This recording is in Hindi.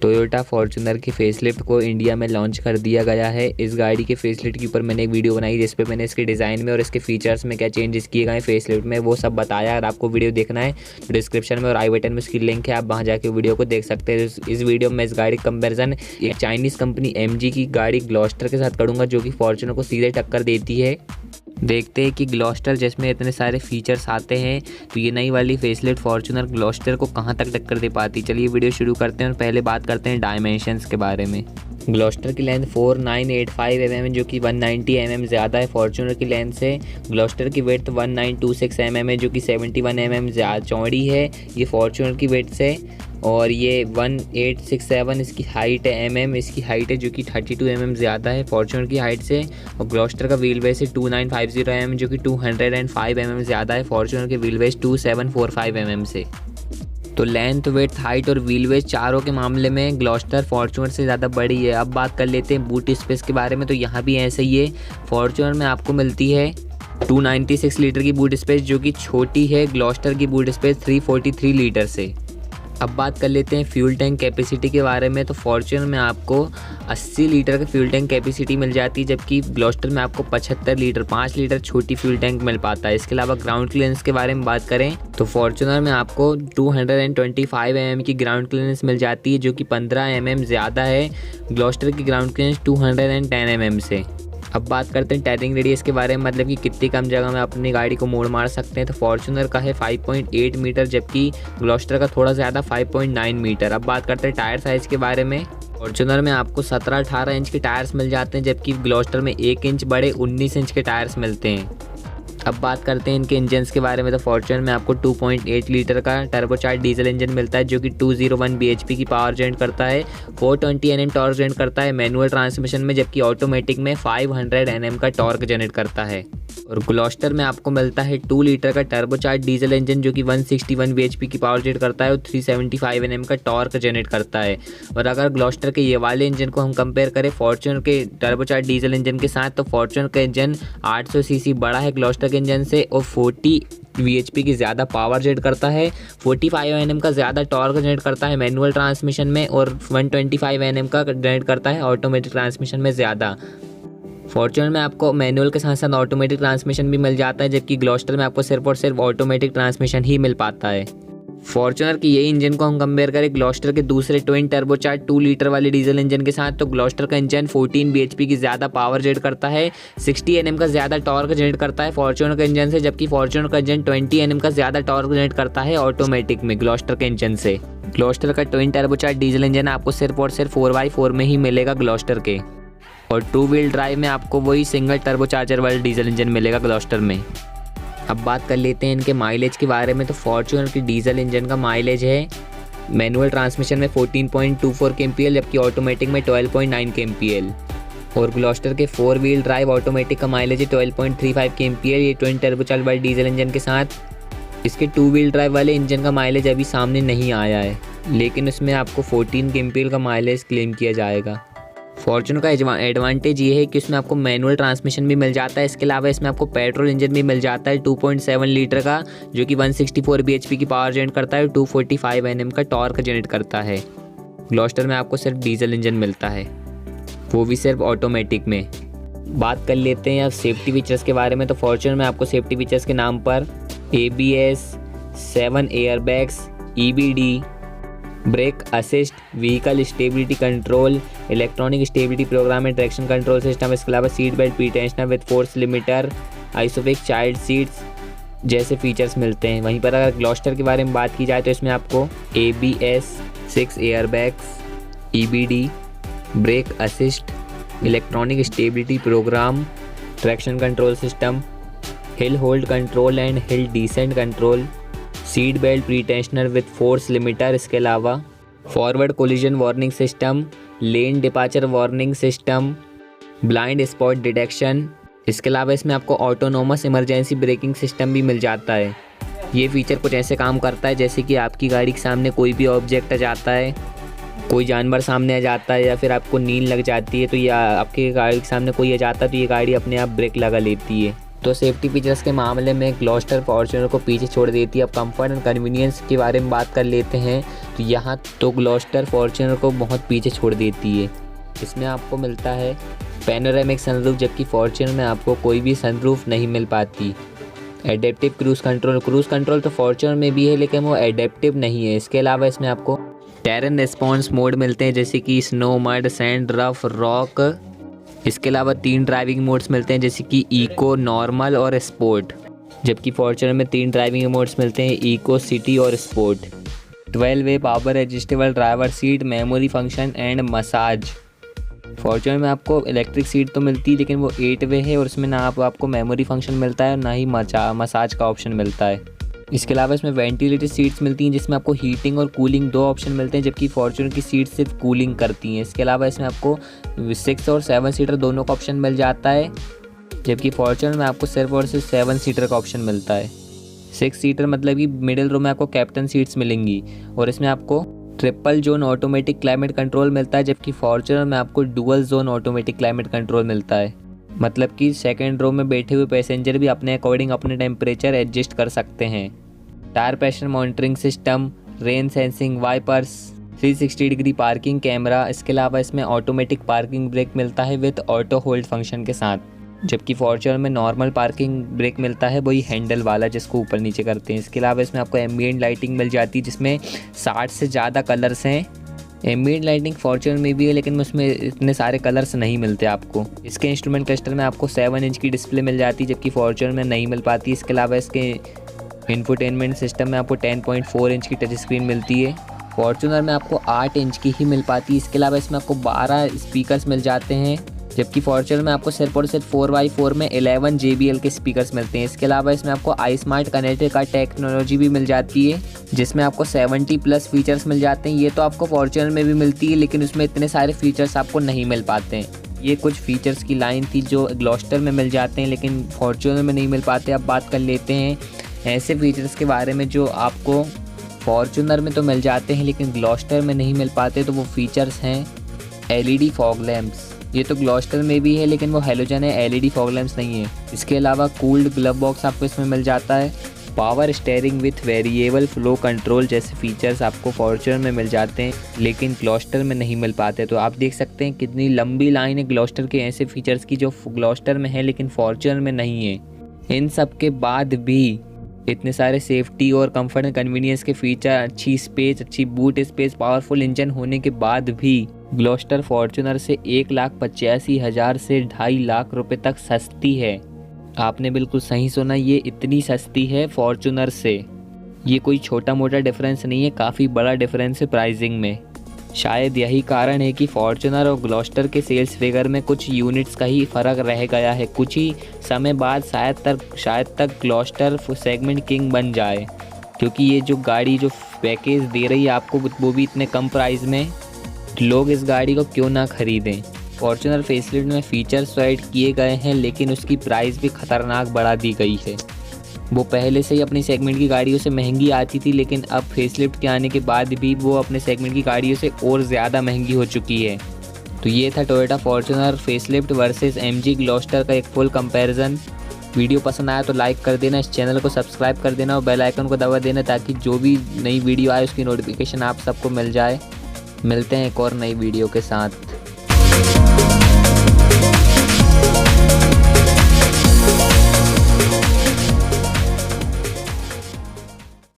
टोयोटा फॉर्च्यूनर की फेसलिफ्ट को इंडिया में लॉन्च कर दिया गया है। इस गाड़ी के फेसलिफ्ट के ऊपर मैंने एक वीडियो बनाई जिस पे मैंने इसके डिज़ाइन में और इसके फीचर्स में क्या चेंजेस किए गए हैं फेसलिफ्ट में, वो सब बताया। अगर आपको वीडियो देखना है तो डिस्क्रिप्शन में और आई बटन में उसकी लिंक है, आप वहाँ जाके वीडियो को देख सकते हैं। इस वीडियो में इस गाड़ी कंपेरिजन एक चाइनीज़ कंपनी MG की गाड़ी ग्लॉस्टर के साथ करूँगा, जो कि फॉर्च्यूनर को सीधे टक्कर देती है। देखते हैं कि ग्लॉस्टर जिसमें इतने सारे फीचर्स आते हैं तो ये नई वाली फेसलिफ्ट फॉर्च्यूनर ग्लॉस्टर को कहाँ तक टक्कर दे पाती। चलिए वीडियो शुरू करते हैं और पहले बात करते हैं डायमेंशंस के बारे में। ग्लॉस्टर की लेंथ 4985 mm है, जो कि 190 mm ज़्यादा है फॉर्च्यूनर की लेंथ से। ग्लॉस्टर की विड्थ 1926 mm है, जो कि 71 mm ज़्यादा चौड़ी है ये फॉर्च्यूनर की विड्थ से। और ये 1867 इसकी हाइट है mm, इसकी हाइट है जो कि 32 mm ज़्यादा है फॉर्च्यूनर की हाइट से। और ग्लॉस्टर का व्हील बेस है 2950 mm, जो कि 205 mm ज़्यादा है फॉर्च्यूनर के व्हील बेस 2745 mm से। तो लेंथ, विड्थ, हाइट और व्हील बेस चारों के मामले में ग्लॉस्टर फॉर्च्यूनर से ज़्यादा बड़ी है। अब बात कर लेते हैं बूट स्पेस के बारे में, तो यहाँ भी ऐसे ही है। फॉर्च्यूनर में आपको मिलती है 296 लीटर की बूट स्पेस, जो कि छोटी है ग्लॉस्टर की बूट स्पेस 343 लीटर से। अब बात कर लेते हैं फ्यूल टैंक कैपेसिटी के बारे में, तो फॉर्च्यूनर में आपको 80 लीटर का फ्यूल टैंक कैपेसिटी मिल जाती है, जबकि ग्लॉस्टर में आपको 75 लीटर 5 लीटर छोटी फ्यूल टैंक मिल पाता है। इसके अलावा ग्राउंड क्लियरेंस के बारे में बात करें तो फॉर्च्यूनर में आपको 225 mm की ग्राउंड क्लियरेंस मिल जाती है, जो कि 15 mm ज़्यादा है ग्लॉस्टर की ग्राउंड क्लियरेंस 210 mm से। अब बात करते हैं टायरिंग रेडियस के बारे में, मतलब कि कितनी कम जगह में अपनी गाड़ी को मोड़ मार सकते हैं। तो फॉर्च्यूनर का है 5.8 मीटर, जबकि ग्लॉस्टर का थोड़ा ज़्यादा 5.9 मीटर। अब बात करते हैं टायर साइज़ के बारे में। फॉर्च्यूनर में आपको 17-18 इंच के टायर्स मिल जाते हैं, जबकि ग्लॉस्टर में 1 इंच बड़े 19 इंच के टायर्स मिलते हैं। अब बात करते हैं इनके इंजन्स के बारे में, तो फॉर्च्यूनर में आपको 2.8 लीटर का टर्बोचार्ज डीजल इंजन मिलता है, जो कि 201 bhp की पावर जनरेट करता है, 420 Nm टॉर्क जनरेट करता है मैनुअल ट्रांसमिशन में, जबकि ऑटोमेटिक में 500 Nm का टॉर्क जनरेट करता है। और ग्लॉस्टर में आपको मिलता है 2 लीटर का टर्बोचार्ज डीजल इंजन, जो कि 161 bhp की पावर जनरेट करता है और 375 Nm का टॉर्क जनरेट करता है। और अगर ग्लॉस्टर के ये वाले इंजन को हम कंपेयर करें फॉर्च्यूनर के टर्बोचार्ज डीजल इंजन के साथ, तो फॉर्च्यूनर का इंजन 800 cc बड़ा है ग्लॉस्टर के इंजन से और 40 bhp की ज़्यादा पावर जनरेट करता है, 45 Nm का ज़्यादा टॉर्क जनरेट करता है मैनुअल ट्रांसमिशन में और 125 Nm का जनरेट करता है ऑटोमेटिक ट्रांसमिशन में ज़्यादा। फॉर्च्यूनर में आपको मैनुअल के साथ साथ ऑटोमेटिक ट्रांसमिशन भी मिल जाता है, जबकि ग्लॉस्टर में आपको सिर्फ और सिर्फ ऑटोमेटिक ट्रांसमिशन ही मिल पाता है। फॉर्च्यूनर की यही इंजन को हम कंपेयर करें ग्लॉस्टर के दूसरे ट्विन टर्बोचार्ज 2 लीटर वाले डीजल इंजन के साथ, तो ग्लॉस्टर का इंजन 14 bhp की ज़्यादा पावर जनरेट करता है, 60 Nm का ज़्यादा टॉर्क जनरेट करता है फॉर्च्यूनर के इंजन से, जबकि फॉर्च्यूनर का इंजन 20 Nm का ज़्यादा टॉर्क जनरेट करता है ऑटोमेटिक में ग्लॉस्टर के इंजन से। ग्लॉस्टर का ट्विन टर्बोचार्ज डीजल इंजन आपको सिर्फ और सिर्फ 4x4 में ही मिलेगा ग्लॉस्टर के, और 2 व्हील ड्राइव में आपको वही सिंगल टर्बोचार्जर वाला डीजल इंजन मिलेगा ग्लॉस्टर में। अब बात कर लेते हैं इनके माइलेज के बारे में, तो फॉर्च्यूनर की डीजल इंजन का माइलेज है मैनुअल ट्रांसमिशन में 14.24 kmpl, जबकि ऑटोमेटिक में 12.9 kmpl। और ग्लॉस्टर के 4 व्हील ड्राइव ऑटोमेटिक का माइलेज है 12.35 kmpl, ये ट्विन टर्बोचार्ज वाले डीजल इंजन के साथ। इसके 2 व्हील ड्राइव वाले इंजन का माइलेज अभी सामने नहीं आया है, लेकिन उसमें आपको 14 kmpl का माइलेज क्लेम किया जाएगा। फॉर्च्यूनर का एडवांटेज ये है कि उसमें आपको मैनुअल ट्रांसमिशन भी मिल जाता है, इसके अलावा इसमें आपको पेट्रोल इंजन भी मिल जाता है 2.7 लीटर का, जो कि 164 bhp की पावर जनरेट करता है, 245 Nm का टॉर्क जनरेट करता है। ग्लॉस्टर में आपको सिर्फ डीजल इंजन मिलता है, वो भी सिर्फ ऑटोमेटिक में। बात कर लेते हैं अब सेफ्टी फीचर्स के बारे में, तो फॉर्च्यूनर में आपको सेफ्टी फीचर्स के नाम पर ABS, 7 airbags, EBD, brake assist, vehicle stability control, electronic stability programme and traction control system, इसके अलावा seat belt pretensioner with force limiter, Isofix child seats जैसे फीचर्स मिलते हैं। वहीं पर अगर ग्लॉस्टर के बारे में बात की जाए तो इसमें आपको ABS, 6 airbags, EBD, brake assist, electronic stability programme, traction control system, hill hold control and hill descent control, seat belt pretensioner with force limiter, इसके अलावा forward collision warning system, lane departure warning system, blind spot detection, इसके अलावा इसमें आपको ऑटोनोमस इमरजेंसी ब्रेकिंग सिस्टम भी मिल जाता है। ये फीचर कुछ ऐसे काम करता है जैसे कि आपकी गाड़ी के सामने कोई भी ऑब्जेक्ट आ जाता है, कोई जानवर सामने आ जाता है या फिर आपको नींद लग जाती है, तो या आपके गाड़ी के सामने कोई आ जाता है तो ये गाड़ी अपने आप ब्रेक लगा लेती है। तो सेफ्टी फीचर्स के मामले में ग्लॉस्टर फॉर्च्यूनर को पीछे छोड़ देती है। अब कंफर्ट एंड कन्वीनियंस के बारे में बात कर लेते हैं तो यहाँ तो ग्लॉस्टर फॉर्च्यूनर को बहुत पीछे छोड़ देती है। इसमें आपको मिलता है पैनोरामिक सनरूफ, जबकि फॉर्च्यूनर में आपको कोई भी सनरूफ नहीं मिल पाती। एडेप्टिव क्रूज़ कंट्रोल तो फॉर्च्यूनर में भी है लेकिन वो एडेप्टिव नहीं है। इसके अलावा इसमें आपको टेरन रिस्पॉन्स मोड मिलते हैं जैसे कि snow, mud, sand, rough, rock. इसके अलावा 3 ड्राइविंग मोड्स मिलते हैं जैसे कि इको, नॉर्मल और स्पोर्ट, जबकि फॉर्च्यूनर में 3 ड्राइविंग मोड्स मिलते हैं, इको, सिटी और sport. 12 way power adjustable driver seat, memory function and massage. Fortuner में आपको इलेक्ट्रिक सीट तो मिलती है लेकिन वो 8 वे है और उसमें ना आपको मेमोरी फंक्शन मिलता है और ना ही मसाज का ऑप्शन मिलता है। इसके अलावा इसमें वेंटिलेटेड सीट्स मिलती हैं जिसमें आपको हीटिंग और कूलिंग 2 ऑप्शन मिलते हैं, जबकि फॉर्च्यूनर की सीट सिर्फ कूलिंग करती हैं। इसके अलावा इसमें आपको 6 और 7 सीटर दोनों का ऑप्शन मिल जाता है, जबकि फॉर्च्यूनर में आपको सिर्फ और सिर्फ 7 सीटर का ऑप्शन मिलता है। 6 सीटर मतलब कि मिडिल रो में आपको कैप्टन सीट्स मिलेंगी और इसमें आपको triple zone automatic climate control मिलता है, जबकि फॉर्च्यूनर में आपको dual zone automatic climate control मिलता है। मतलब कि सेकंड रो में बैठे हुए पैसेंजर भी अपने अकॉर्डिंग अपने टेम्परेचर एडजस्ट कर सकते हैं। Tyre pressure monitoring system, rain sensing wipers, 360 degree parking camera. इसके अलावा इसमें ऑटोमेटिक पार्किंग ब्रेक मिलता है विद ऑटो होल्ड फंक्शन के साथ, जबकि फॉर्च्यूनर में नॉर्मल पार्किंग ब्रेक मिलता है, वही हैंडल वाला जिसको ऊपर नीचे करते हैं। इसके अलावा इसमें आपको एम्बिएंट लाइटिंग मिल जाती है जिसमें 60 से ज़्यादा कलर्स हैं। एम्बिएंट लाइटिंग फॉर्च्यूनर में भी है लेकिन उसमें इतने सारे कलर्स नहीं मिलते आपको। इसके इंस्ट्रूमेंट क्लस्टर में आपको 7 इंच की डिस्प्ले मिल जाती है जबकि फॉर्च्यूनर में नहीं मिल पाती। इसके अलावा इसके इंफोटेनमेंट सिस्टम में आपको 10.4 इंच की टच स्क्रीन मिलती है। फॉर्च्यूनर में आपको 8 इंच की ही मिल पाती है। इसके अलावा इसमें आपको 12 स्पीकर्स मिल जाते हैं, जबकि फॉर्च्यूनर में आपको सिर्फ और सिर्फ 4x4 में 11 JBL के स्पीकर्स मिलते हैं। इसके अलावा इसमें आपको iSmart कनेक्टर का टेक्नोलॉजी भी मिल जाती है जिसमें आपको 70+ फीचर्स मिल जाते हैं। ये तो आपको फॉर्च्यूनर में भी मिलती है लेकिन उसमें इतने सारे फीचर्स आपको नहीं मिल पाते हैं। ये कुछ फीचर्स की लाइन थी जो ग्लॉस्टर में मिल जाते हैं लेकिन फॉर्च्यूनर में नहीं मिल पाते। अब बात कर लेते हैं ऐसे फीचर्स के बारे में जो आपको फॉर्च्यूनर में तो मिल जाते हैं लेकिन ग्लॉस्टर में नहीं मिल पाते। तो वो फीचर्स हैं LED फॉग लैंप्स। ये तो ग्लॉस्टर में भी है लेकिन वो हैलोजन है, LED फॉग लैंप्स नहीं है। इसके अलावा कूल्ड ग्लव बॉक्स आपको इसमें मिल जाता है। Power steering with variable flow control जैसे फीचर्स आपको फॉर्च्यूनर में मिल जाते हैं लेकिन ग्लॉस्टर में नहीं मिल पाते। तो आप देख सकते हैं कितनी लंबी लाइन है ग्लॉस्टर के ऐसे फीचर्स की जो ग्लॉस्टर में है लेकिन फॉर्च्यूनर में नहीं है। इन सब के बाद भी इतने सारे सेफ्टी और कंफर्ट एंड कन्वीनियंस के फीचर, अच्छी स्पेस, अच्छी बूट स्पेस, पावरफुल इंजन होने के बाद भी ग्लॉस्टर फॉर्च्यूनर से 1,85,000 से 2.5 लाख रुपए तक सस्ती है। आपने बिल्कुल सही सुना, ये इतनी सस्ती है फॉर्च्यूनर से। ये कोई छोटा मोटा डिफरेंस नहीं है, काफ़ी बड़ा डिफरेंस है प्राइसिंग में। शायद यही कारण है कि फॉर्च्यूनर और ग्लॉस्टर के सेल्स फिगर में कुछ यूनिट्स का ही फ़र्क रह गया है। कुछ ही समय बाद शायद तक ग्लॉस्टर सेगमेंट किंग बन जाए, क्योंकि ये जो गाड़ी जो पैकेज दे रही है आपको वो भी इतने कम प्राइस में, लोग इस गाड़ी को क्यों ना ख़रीदें। फॉर्च्यूनर फेसलिफ्ट में फीचर्स तो ऐड किए गए हैं लेकिन उसकी प्राइस भी ख़तरनाक बढ़ा दी गई है। वो पहले से ही अपनी सेगमेंट की गाड़ियों से महंगी आती थी लेकिन अब फेसलिफ्ट के आने के बाद भी वो अपने सेगमेंट की गाड़ियों से और ज़्यादा महंगी हो चुकी है। तो ये था Toyota Fortuner facelift versus MG Gloster का एक फुल कंपैरिजन। वीडियो पसंद आया तो लाइक कर देना, इस चैनल को सब्सक्राइब कर देना और बेल आइकन को दबा देना ताकि जो भी नई वीडियो आए उसकी नोटिफिकेशन आप सबको मिल जाए। मिलते हैं एक और नई वीडियो के साथ।